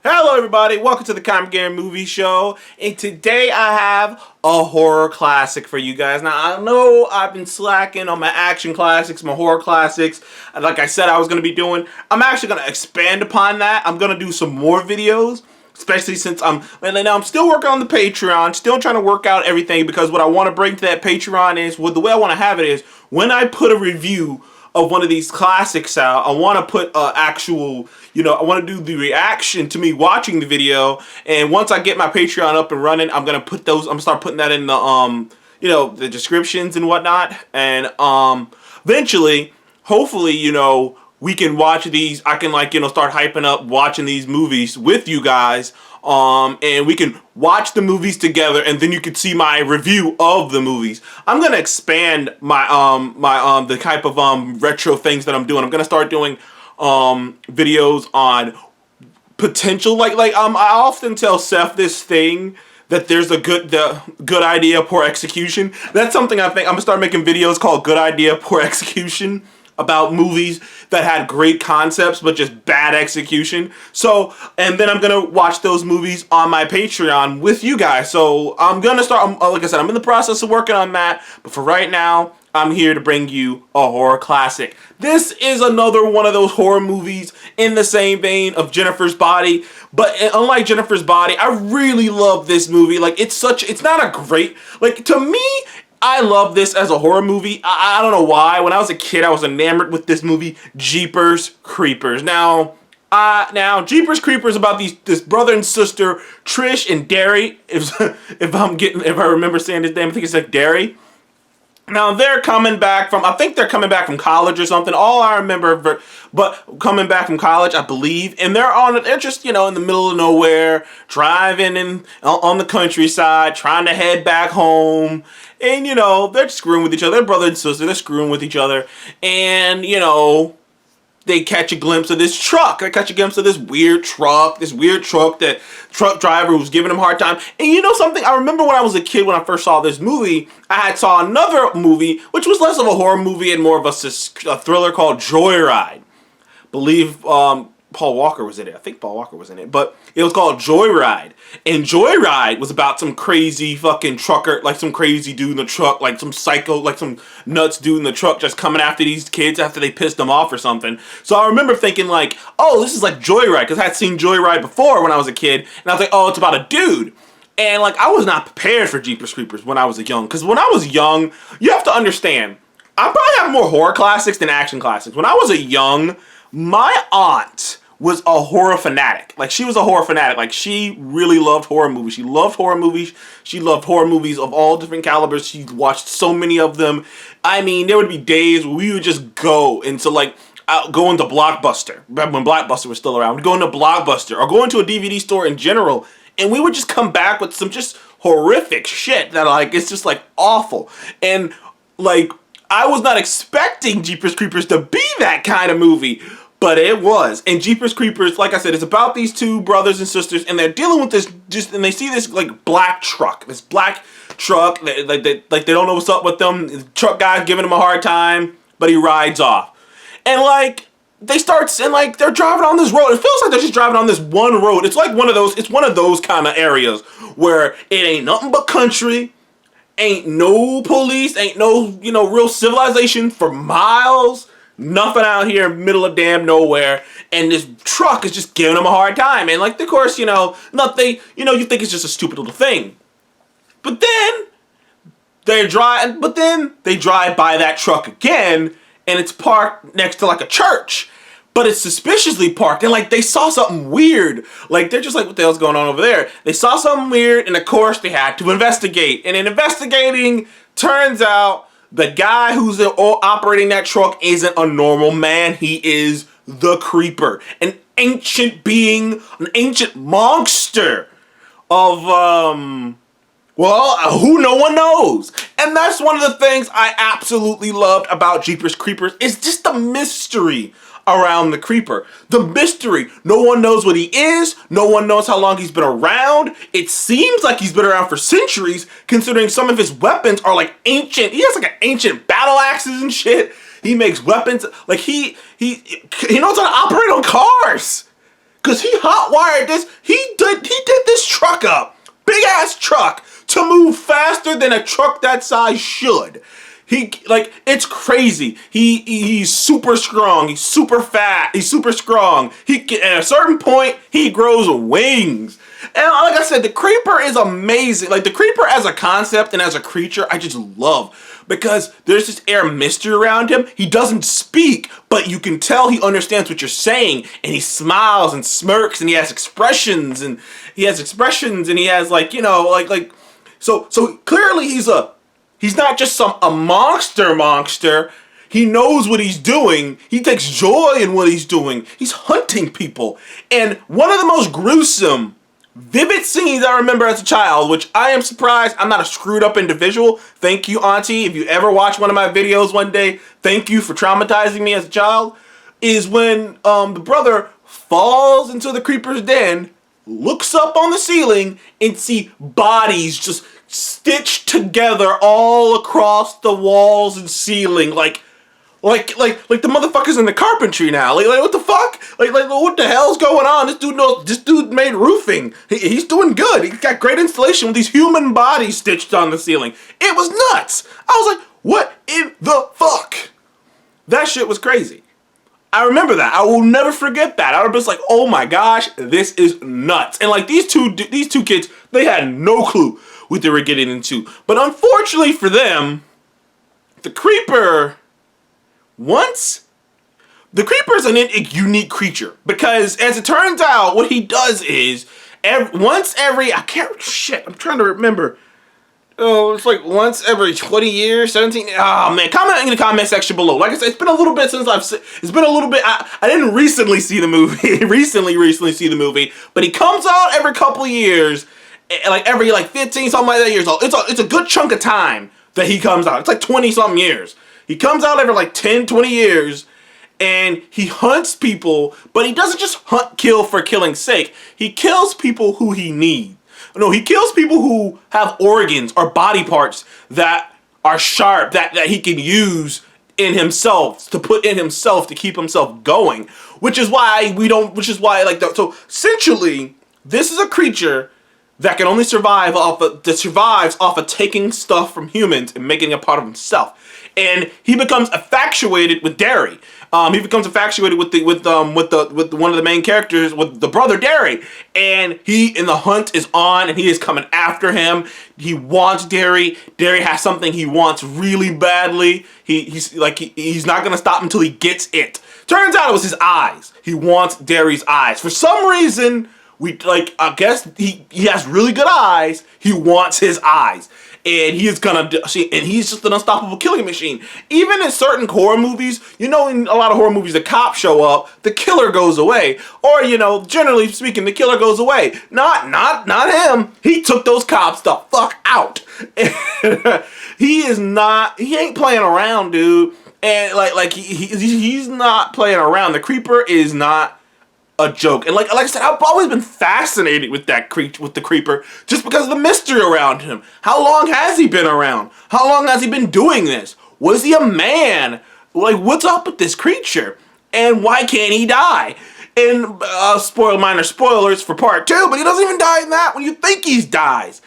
Hello everybody, welcome to the Comic Game Movie Show, and today I have a horror classic for you guys. Now I know I've been slacking on my action classics, my horror classics, and like I said I was going to be doing. I'm actually going to expand upon that. I'm going to do some more videos, especially since I'm still working on the Patreon, still trying to work out everything, because what I want to bring to that Patreon is, the way I want to have it is, when I put a review of one of these classics out, I want to put actual, I want to do the reaction to me watching the video, and once I get my Patreon up and running, I'm gonna put those. I'm gonna start putting that in the the descriptions and whatnot, and eventually, hopefully, we can watch these. I can start hyping up watching these movies with you guys. And we can watch the movies together, and then you can see my review of the movies. I'm gonna expand my the type of retro things that I'm doing. I'm gonna start doing videos on potential I often tell Seth this thing that there's a good idea, poor execution. That's something I think I'm gonna start making videos called Good Idea, Poor Execution, about movies that had great concepts but just bad execution. So, and then I'm gonna watch those movies on my Patreon with you guys. So I'm gonna start, like I said, I'm in the process of working on that, but for right now, I'm here to bring you a horror classic. This is another one of those horror movies in the same vein of Jennifer's Body, but unlike Jennifer's Body, I really love this movie. It's not a great, to me, I love this as a horror movie. I don't know why. When I was a kid, I was enamored with this movie, Jeepers Creepers. Now Jeepers Creepers about this brother and sister, Trish and Darry. If I remember saying his name, I think it's Darry. Now they're coming back from, I think they're coming back from college or something. All I remember, but coming back from college, I believe, and they're just in the middle of nowhere, driving on the countryside, trying to head back home, and they're screwing with each other. They're brother and sister, they're screwing with each other, and they catch a glimpse of this truck. They catch a glimpse of this weird truck that truck driver was giving him a hard time. And something? I remember when I was a kid, when I first saw this movie, I had saw another movie, which was less of a horror movie and more of a thriller called Joyride. Believe Paul Walker was in it. I think Paul Walker was in it. But it was called Joyride. And Joyride was about some crazy fucking trucker, some crazy dude in the truck, some psycho, some nuts dude in the truck just coming after these kids after they pissed them off or something. So I remember thinking oh, this is like Joyride, because I had seen Joyride before when I was a kid. And I was like, oh, it's about a dude. And I was not prepared for Jeepers Creepers when I was young. Because when I was young, you have to understand, I probably have more horror classics than action classics. When I was young, my aunt was a horror fanatic. She was a horror fanatic. She really loved horror movies. She loved horror movies. She loved horror movies of all different calibers. She watched so many of them. I mean, there would be days where we would just go into go into Blockbuster. When Blockbuster was still around, we'd go into Blockbuster or go into a DVD store in general, and we would just come back with some just horrific shit that it's just awful. And I was not expecting Jeepers Creepers to be that kind of movie, but it was. And Jeepers Creepers, like I said, it's about these two brothers and sisters, and they're dealing with this and they see this black truck. This black truck, they don't know what's up with them. The truck guy's giving them a hard time, but he rides off. And they start, and they're driving on this road. It feels like they're just driving on this one road. It's one of those kind of areas where it ain't nothing but country. Ain't no police, ain't no, real civilization for miles. Nothing out here, middle of damn nowhere. And this truck is just giving them a hard time. And of course, nothing, you think it's just a stupid little thing. But then they drive by that truck again, and it's parked next to a church. But it's suspiciously parked, and they saw something weird. They're just what the hell's going on over there? They saw something weird, and of course they had to investigate. And in investigating, turns out the guy who's operating that truck isn't a normal man. He is the Creeper, an ancient being, an ancient monster of who no one knows. And that's one of the things I absolutely loved about Jeepers Creepers, is just the mystery around the Creeper. The mystery. No one knows what he is. No one knows how long he's been around. It seems like he's been around for centuries, considering some of his weapons are ancient. He has an ancient battle axes and shit. He makes weapons. He knows how to operate on cars. because he hot-wired this. He did this truck up, big-ass truck, to move faster than a truck that size should. It's crazy. He's super strong. He's super fat. He's super strong. At a certain point, he grows wings. And like I said, the Creeper is amazing. Like, the Creeper as a concept and as a creature, I just love. Because there's this air of mystery around him. He doesn't speak, but you can tell he understands what you're saying. And he smiles and smirks, and he has expressions. And he has, So clearly he's not just a monster. He knows what he's doing. He takes joy in what he's doing. He's hunting people. And one of the most gruesome, vivid scenes I remember as a child, which I am surprised I'm not a screwed up individual. Thank you, Auntie. If you ever watch one of my videos one day, thank you for traumatizing me as a child, is when the brother falls into the Creeper's den, looks up on the ceiling, and see bodies just stitched together all across the walls and ceiling, like the motherfuckers in the carpentry now. Like what the fuck? Like what the hell's going on? This dude made roofing. He's doing good. He's got great installation with these human bodies stitched on the ceiling. It was nuts. I was like, what in the fuck? That shit was crazy. I remember that. I will never forget that. I was just like, oh my gosh, this is nuts. And like these two kids, they had no clue what they were getting into. But unfortunately for them, the Creeper is a unique creature, because as it turns out, what he does is I'm trying to remember. Oh, it's like once every 20 years, 17. Oh man, comment in the comment section below. Like I said, it's been a little bit since it's been a little bit. I didn't recently see the movie. recently see the movie, but he comes out every couple of years. Like every 15 something like that years old. It's a good chunk of time that he comes out. It's like 20 something years. He comes out every 10, 20 years, and he hunts people, but he doesn't just kill for killing's sake. He kills people who he needs. No, he kills people who have organs or body parts that are sharp, that he can use in himself, to put in himself to keep himself going. So essentially, this is a creature that can only survives off of taking stuff from humans and making it a part of himself. And he becomes infatuated with Darry. He becomes infatuated with one of the main characters, with the brother Darry. And the hunt is on, and he is coming after him. He wants Darry. Darry has something he wants really badly. He's not gonna stop until he gets it. Turns out it was his eyes. He wants Darry's eyes. For some reason, I guess he has really good eyes. He wants his eyes. And he's just an unstoppable killing machine. Even in certain horror movies, in a lot of horror movies, the cops show up, the killer goes away. Or, generally speaking, the killer goes away. Not him. He took those cops the fuck out. He ain't playing around, dude. And he's not playing around. The Creeper is not a joke. And like I said, I've always been fascinated with the Creeper, just because of the mystery around him. How long has he been around? How long has he been doing this? Was he a man? What's up with this creature? And why can't he die? And minor spoilers for part 2, but he doesn't even die in that when you think he dies.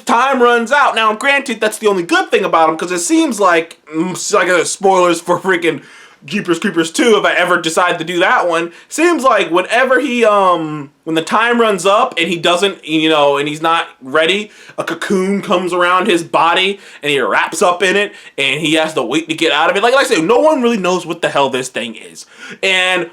Time runs out. Now, granted, that's the only good thing about him, because it seems like spoilers for freaking Jeepers Creepers 2, if I ever decide to do that one. Seems like whenever when the time runs up and he doesn't, and he's not ready, a cocoon comes around his body and he wraps up in it and he has to wait to get out of it. Like I said, no one really knows what the hell this thing is. And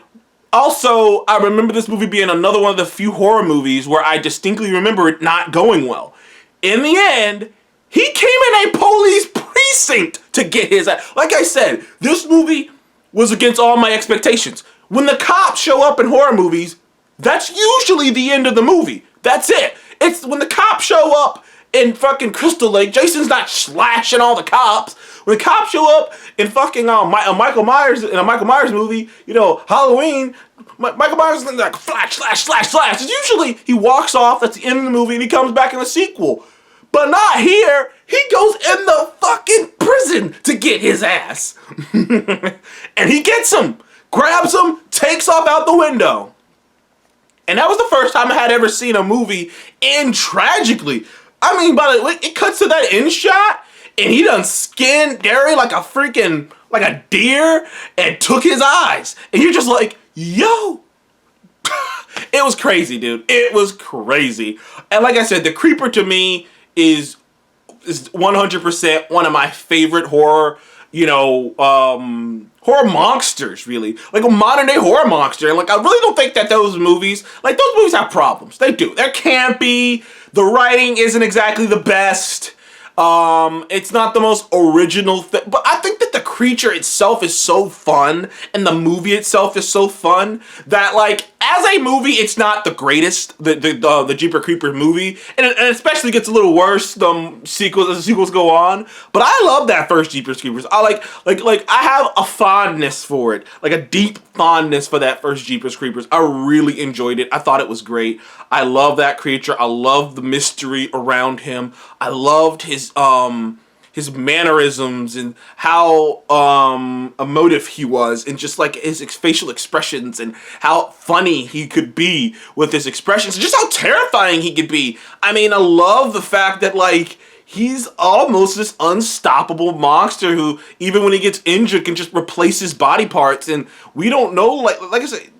also, I remember this movie being another one of the few horror movies where I distinctly remember it not going well. In the end, he came in a police precinct to get his ass. Like I said, this movie was against all my expectations. When the cops show up in horror movies, that's usually the end of the movie. That's it. It's when the cops show up in fucking Crystal Lake, Jason's not slashing all the cops. When the cops show up in fucking Michael Myers, in a Michael Myers movie, Halloween, Michael Myers is like slash. It's usually he walks off, that's the end of the movie, and he comes back in the sequel. But not here. He goes in the fucking prison to get his ass. And he gets him, grabs him, takes off out the window. And that was the first time I had ever seen a movie end tragically. I mean, by the way, it cuts to that end shot, and he done skinned Darry like a freaking, like a deer, and took his eyes. And you're just like, yo. It was crazy, dude. It was crazy. And like I said, the Creeper to me is 100% one of my favorite horror, horror monsters, really. Like a modern day horror monster. And like, I really don't think that those movies have problems. They do. They're campy. The writing isn't exactly the best. It's not the most original thing, but I think that the creature itself is so fun, and the movie itself is so fun, that like, as a movie, it's not the greatest, the Jeepers Creepers movie, and it especially gets a little worse the sequels go on, but I love that first Jeepers Creepers. I I have a fondness for it, like a deep fondness for that first Jeepers Creepers. I really enjoyed it. I thought it was great. I love that creature. I love the mystery around him. I loved his mannerisms and how emotive he was, and just like his facial expressions, and how funny he could be with his expressions, and just how terrifying he could be. I mean, I love the fact that like he's almost this unstoppable monster who, even when he gets injured, can just replace his body parts, and we don't know, like I said,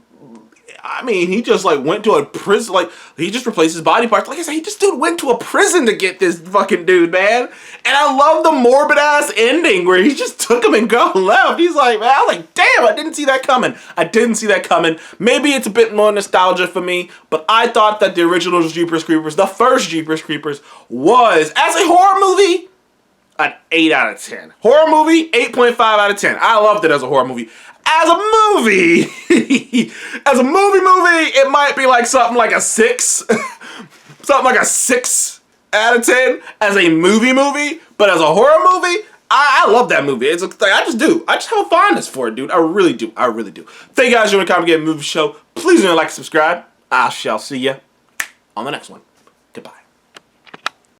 I mean, he just like went to a prison, like he just replaced his body parts. Like I said, he just went to a prison to get this fucking dude, man. And I love the morbid ass ending where he just took him and left. He's like, man, I was like, damn, I didn't see that coming. I didn't see that coming. Maybe it's a bit more nostalgia for me, but I thought that the original Jeepers Creepers, the first Jeepers Creepers, was, as a horror movie, an 8 out of 10. Horror movie, 8.5 out of 10. I loved it as a horror movie. As a movie, it might be like something like a 6. Something like a 6 out of 10 as a movie. But as a horror movie, I love that movie. It's like, I just do. I just have a fondness for it, dude. I really do. Thank you guys for joining the Comic Game Movie Show. Please don't like and subscribe. I shall see you on the next one. Goodbye.